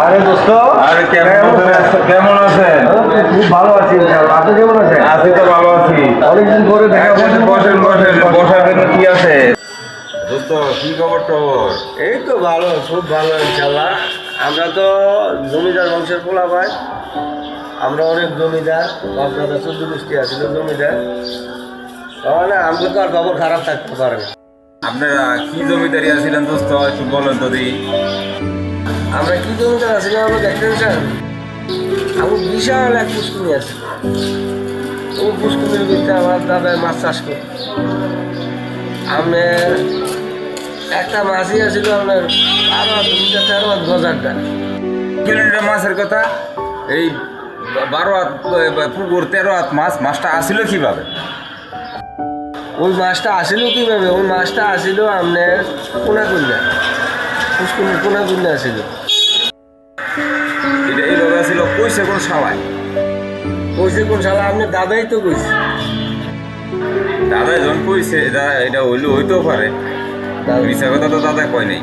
আরে দোস্ত, আরে কেমন আছেন? খুব ভালো আছি ইনশাআল্লাহ। আপনি কেমন আছেন? আছি তো ভালো আছি। অনেকদিন পরে দেখা হচ্ছে। বসেন বসার জন্য কি আছে? দোস্ত কি খবর টবর? এই তো ভালো, খুব ভালো ইনশাআল্লাহ। আমরা তো জমিদার বংশের পোলা ভাই। আমরা অনেক জমিদার, আপনাদের 14 গোষ্ঠী আছিল জমিদার। তাহলে আমাকে তো আর খবর খারাপ থাকতে পারে না। আপনারা কি জমিদারি আছিলেন দোস্ত, একটু বলেন তো দিই। আমরা কি জমিদার আছিলাম আমরা দেখতেন স্যার, আমার বিশাল এক পুষ্কুনি আছে। ও পুষ্কুনির ভিতরে আমার দাদায় মাছ চাষ করে। আপনার একটা মাছই আছিল আপনার 12 গজারটা। কিলোমিটার মাছের কথা, এই 12 হাত পুকুর 13 হাত মাছটা আসিল কিভাবে? ওই মাছটা আসিল কীভাবে? ওই মাছটা আসিল আপনার কোনাকুন্ডা, পুষ্কুনির কোনাকুন্ডা আসিল। এটা এইভাবে আসিল কইছে কোন সবাই? কইছে কোন শালা? আপনার দাদাই তো কইছে। দাদা যখন কইছে এটা হইতেও পারে, দাদা মিশা কথা তো দাদা কয় নাই।